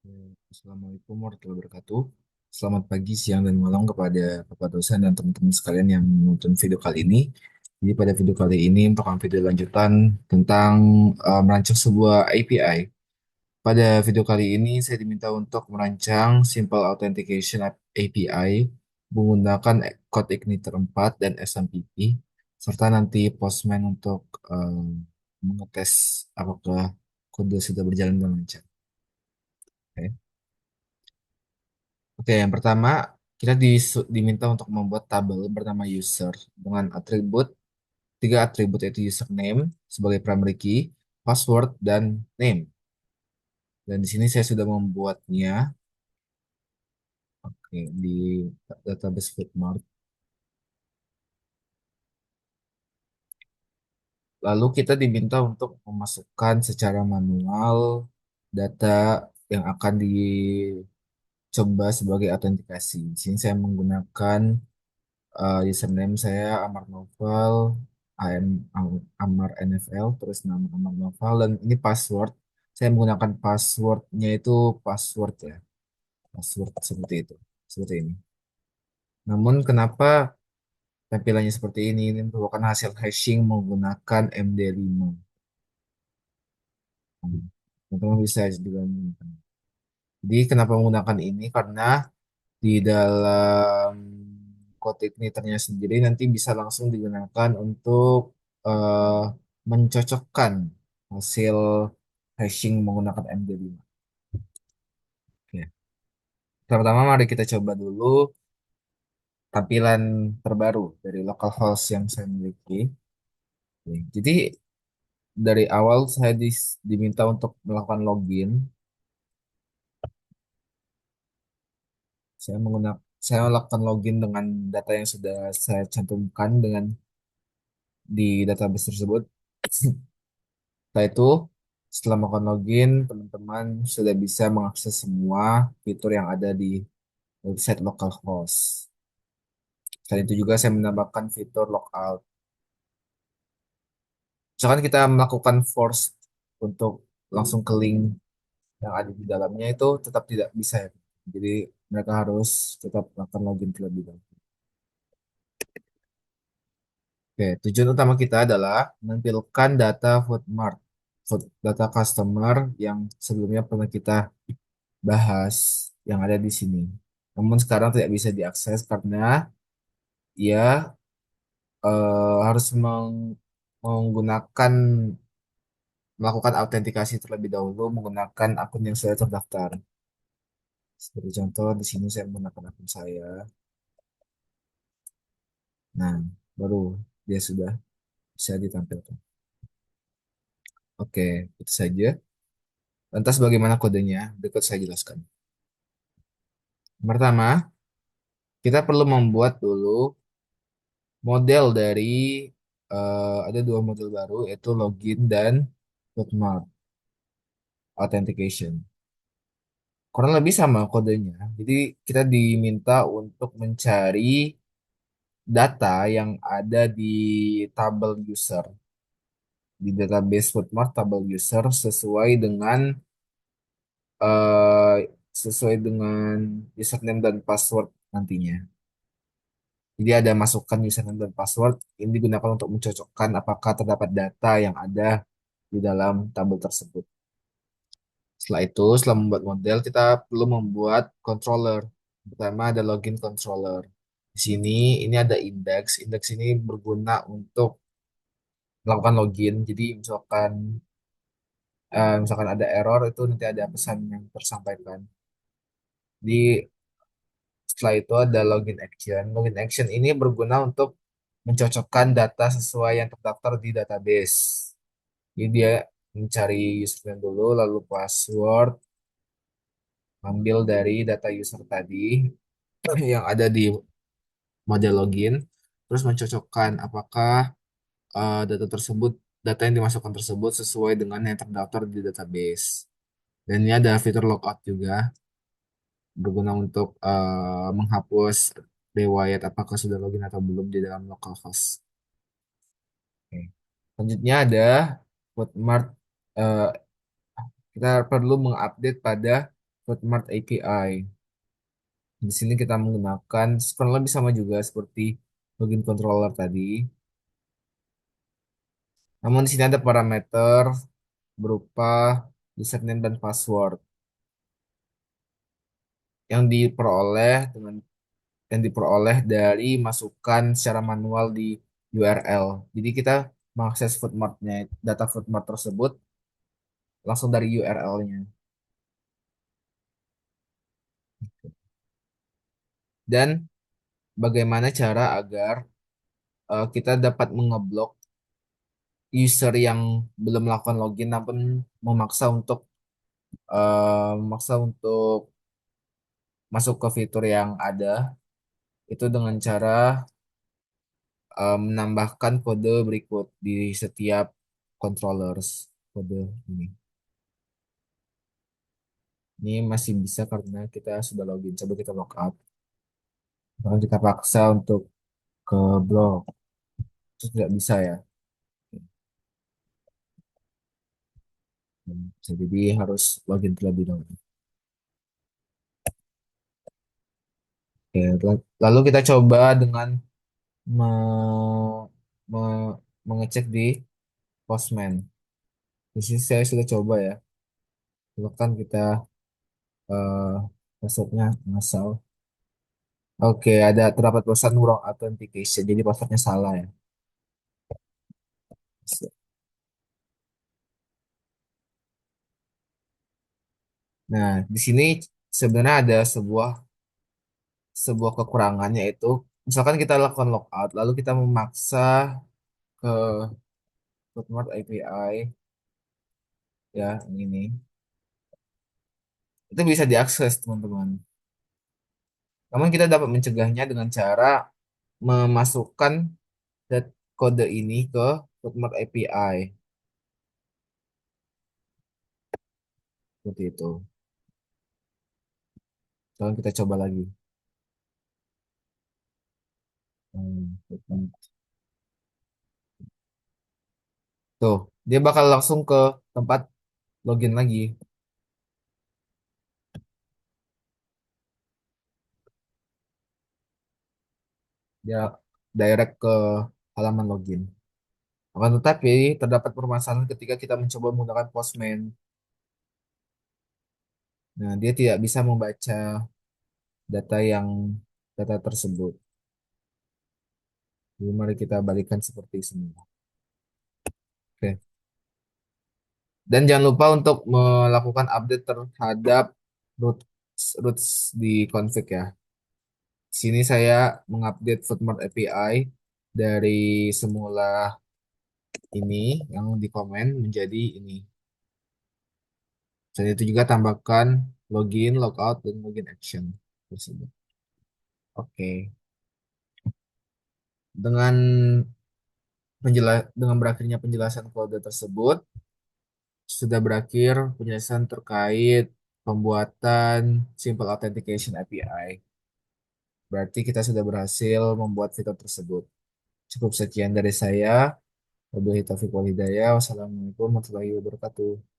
Assalamualaikum warahmatullahi wabarakatuh. Selamat pagi, siang, dan malam kepada Bapak dosen dan teman-teman sekalian yang menonton video kali ini. Jadi pada video kali ini merupakan video lanjutan tentang merancang sebuah API. Pada video kali ini saya diminta untuk merancang Simple Authentication API menggunakan Code Igniter 4 dan SMTP, serta nanti Postman untuk mengetes apakah kode sudah berjalan dengan lancar. Oke. Oke, yang pertama kita diminta untuk membuat tabel bernama user dengan tiga atribut yaitu username sebagai primary key, password, dan name. Dan di sini saya sudah membuatnya oke, di database Foodmart. Lalu kita diminta untuk memasukkan secara manual data yang akan dicoba sebagai autentikasi. Di sini saya menggunakan username saya Amar Novel, Amar NFL, terus nama Amar Novel, dan ini password. Saya menggunakan passwordnya itu password ya, password seperti itu, seperti ini. Namun kenapa tampilannya seperti ini? Ini merupakan hasil hashing menggunakan MD5. Teman-teman bisa juga menggunakan. Jadi kenapa menggunakan ini? Karena di dalam kotak meternya sendiri nanti bisa langsung digunakan untuk eh, mencocokkan hasil hashing menggunakan MD5. Oke. Pertama, mari kita coba dulu tampilan terbaru dari localhost yang saya miliki. Oke. Jadi dari awal saya diminta untuk melakukan login. Saya melakukan login dengan data yang sudah saya cantumkan di database tersebut. Setelah itu, setelah melakukan login, teman-teman sudah bisa mengakses semua fitur yang ada di website localhost. Selain itu juga saya menambahkan fitur logout. Misalkan kita melakukan force untuk langsung ke link yang ada di dalamnya itu tetap tidak bisa ya. Jadi mereka harus tetap melakukan login terlebih dahulu. Oke, tujuan utama kita adalah menampilkan data Foodmart, data customer yang sebelumnya pernah kita bahas yang ada di sini. Namun sekarang tidak bisa diakses karena ia harus menggunakan melakukan autentikasi terlebih dahulu menggunakan akun yang sudah terdaftar. Seperti contoh di sini saya menggunakan akun saya. Nah, baru dia sudah bisa ditampilkan. Oke, itu saja. Lantas bagaimana kodenya? Berikut saya jelaskan. Pertama, kita perlu membuat dulu model dari ada dua model baru yaitu login dan bookmark authentication. Kurang lebih sama kodenya. Jadi kita diminta untuk mencari data yang ada di tabel user di database bookmark tabel user eh, sesuai dengan username dan password nantinya. Jadi ada masukan username dan password ini digunakan untuk mencocokkan apakah terdapat data yang ada di dalam tabel tersebut. Setelah membuat model, kita perlu membuat controller. Pertama ada login controller. Di sini ini ada index. Index ini berguna untuk melakukan login. Jadi misalkan ada error itu nanti ada pesan yang tersampaikan. Di setelah itu ada login action. Login action ini berguna untuk mencocokkan data sesuai yang terdaftar di database. Jadi dia mencari username dulu, lalu password, ambil dari data user tadi yang ada di model login, terus mencocokkan apakah data yang dimasukkan tersebut sesuai dengan yang terdaftar di database. Dan ini ada fitur logout juga, berguna untuk menghapus riwayat apakah sudah login atau belum di dalam localhost. Oke. Selanjutnya ada Hotmart. eh, Kita perlu mengupdate pada Foodmart API. Di sini kita menggunakan kurang lebih sama juga seperti login controller tadi. Namun di sini ada parameter berupa username dan password yang diperoleh dengan yang diperoleh dari masukan secara manual di URL. Jadi kita mengakses Foodmartnya, data Foodmart tersebut langsung dari URL-nya. Dan bagaimana cara agar kita dapat mengeblok user yang belum melakukan login namun memaksa untuk masuk ke fitur yang ada itu dengan cara menambahkan kode berikut di setiap controllers kode ini. Ini masih bisa karena kita sudah login. Coba kita login. Kalau kita paksa untuk ke blog, itu tidak bisa ya. Jadi harus login terlebih dahulu. Oke, lalu kita coba dengan me- me- mengecek di Postman. Di sini saya sudah coba ya. Lalu kan kita eh passwordnya ngasal. Oke, ada terdapat pesan wrong authentication. Jadi passwordnya salah ya. Nah, di sini sebenarnya ada sebuah kekurangan yaitu misalkan kita lakukan logout lalu kita memaksa ke Foodmart API ya ini itu bisa diakses teman-teman. Namun kita dapat mencegahnya dengan cara memasukkan kode ini ke Foodmart API seperti itu. Sekarang kita coba lagi. Foodmart. Tuh, dia bakal langsung ke tempat login lagi. Dia direct ke halaman login. Akan tetapi terdapat permasalahan ketika kita mencoba menggunakan Postman. Nah, dia tidak bisa membaca data yang data tersebut. Jadi mari kita balikan seperti semula. Oke. Dan jangan lupa untuk melakukan update terhadap roots di config ya. Di sini saya mengupdate Foodmart API dari semula ini yang di komen menjadi ini. Selain itu juga tambahkan login, logout, dan login action tersebut. Oke. Dengan dengan berakhirnya penjelasan kode tersebut, sudah berakhir penjelasan terkait pembuatan Simple Authentication API. Berarti kita sudah berhasil membuat fitur tersebut. Cukup sekian dari saya. Wabillahi taufiq wal hidayah. Wassalamualaikum warahmatullahi wabarakatuh.